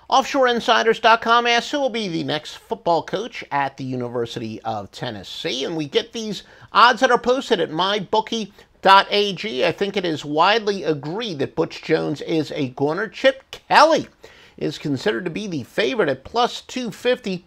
OffshoreInsiders.com asks who will be the next football coach at the University of Tennessee. And we get these odds that are posted at MyBookie.Ag. I think it is widely agreed that Butch Jones is a goner. Chip Kelly is considered to be the favorite at plus 250.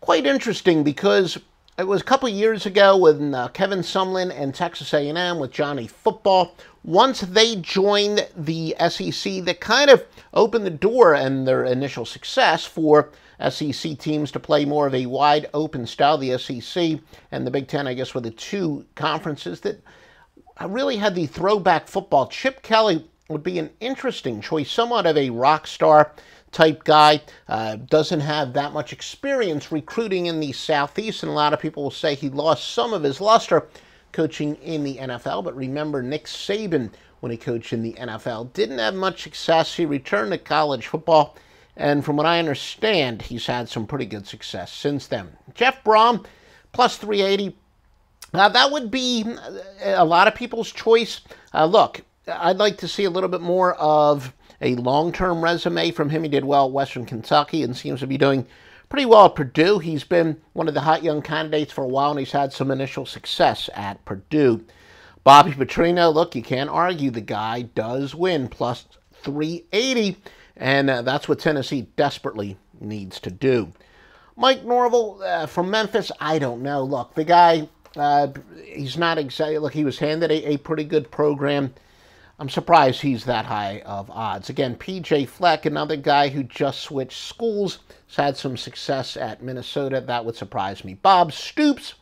Quite interesting because it was a couple years ago when Kevin Sumlin and Texas A&M with Johnny Football. Once they joined the SEC, that kind of opened the door and their initial success for SEC teams to play more of a wide open style. The SEC and the Big Ten, I guess, were the two conferences that really had the throwback football. Chip Kelly would be an interesting choice, somewhat of a rock star type guy, doesn't have that much experience recruiting in the Southeast, and a lot of people will say he lost some of his luster coaching in the NFL. But remember, Nick Saban, when he coached in the NFL, didn't have much success. He returned to college football, and from what I understand, he's had some pretty good success since then. Jeff Brom, plus 380. That would be a lot of people's choice. Look, I'd like to see a little bit more of a long-term resume from him. He did well at Western Kentucky and seems to be doing pretty well at Purdue. He's been one of the hot young candidates for a while, and he's had some initial success at Purdue. Bobby Petrino, look, you can't argue the guy does win, plus 380, and that's what Tennessee desperately needs to do. Mike Norvell from Memphis, I don't know. Look, the guy, he's not exactly, look, he was handed a pretty good program. I'm surprised he's that high of odds. Again, P.J. Fleck, another guy who just switched schools, has had some success at Minnesota. That would surprise me. Bob Stoops,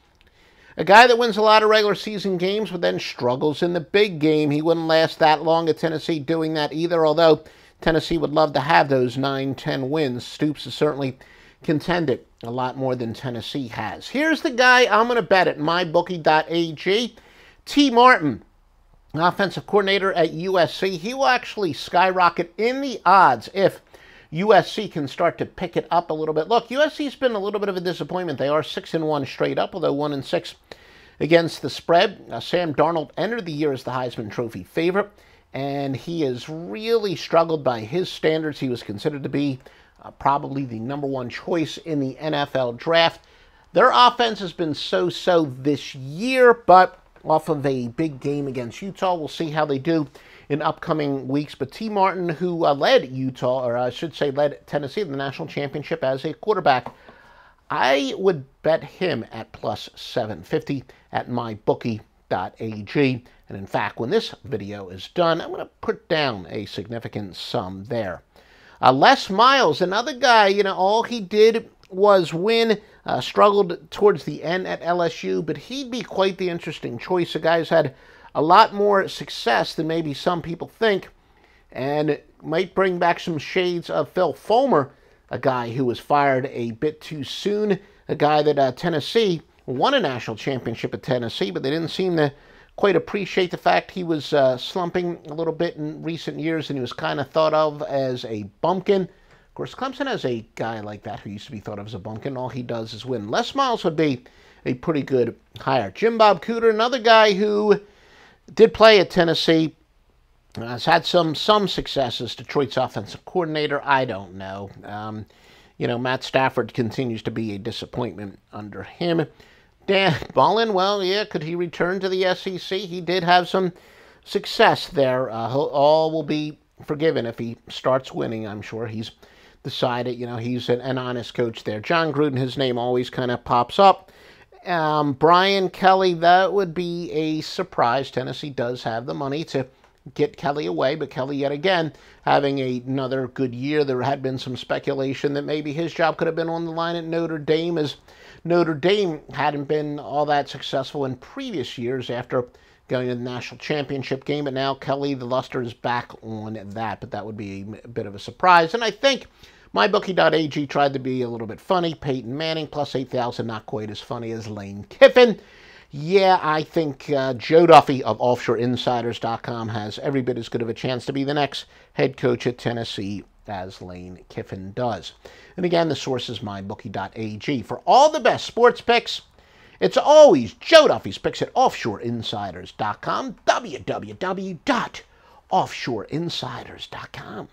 a guy that wins a lot of regular season games but then struggles in the big game. He wouldn't last that long at Tennessee doing that either, although Tennessee would love to have those 9-10 wins. Stoops has certainly contended a lot more than Tennessee has. Here's the guy I'm going to bet at MyBookie.Ag. T. Martin, offensive coordinator at USC. He will actually skyrocket in the odds if USC can start to pick it up a little bit. Look, USC's been a little bit of a disappointment. They are 6-1 straight up, although 1-6 against the spread. Sam Darnold entered the year as the Heisman Trophy favorite, and he has really struggled by his standards. He was considered to be probably the #1 choice in the NFL draft. Their offense has been so-so this year, but off of a big game against Utah. We'll see how they do in upcoming weeks. But T. Martin, who led Utah, or I should say led Tennessee in the national championship as a quarterback, I would bet him at plus 750 at MyBookie.Ag. And in fact, when this video is done, I'm going to put down a significant sum there. Les Miles, another guy, all he did was win, struggled towards the end at LSU, but he'd be quite the interesting choice. The guy's had a lot more success than maybe some people think, and might bring back some shades of Phil Fulmer, a guy who was fired a bit too soon, a guy that Tennessee won a national championship at Tennessee, but they didn't seem to quite appreciate the fact he was slumping a little bit in recent years, and he was kind of thought of as a bumpkin. Of course, Clemson has a guy like that who used to be thought of as a bumpkin. All he does is win. Les Miles would be a pretty good hire. Jim Bob Cooter, another guy who did play at Tennessee, has had some success as Detroit's offensive coordinator. I don't know. Matt Stafford continues to be a disappointment under him. Dan Mullen, well, yeah, could he return to the SEC? He did have some success there. All will be forgiven if he starts winning. I'm sure he's decided, he's an honest coach there. John Gruden, his name always kind of pops up. Brian Kelly, that would be a surprise. Tennessee does have the money to get Kelly away, but Kelly, yet again, having another good year. There had been some speculation that maybe his job could have been on the line at Notre Dame, as Notre Dame hadn't been all that successful in previous years after going to the national championship game. But now Kelly, the luster is back on that, but that would be a bit of a surprise. And I think MyBookie.Ag tried to be a little bit funny. Peyton Manning, plus 8,000, not quite as funny as Lane Kiffin. Yeah, I think Joe Duffy of OffshoreInsiders.com has every bit as good of a chance to be the next head coach at Tennessee as Lane Kiffin does. And again, the source is MyBookie.Ag. For all the best sports picks, it's always Joe Duffy's picks at OffshoreInsiders.com, www.OffshoreInsiders.com.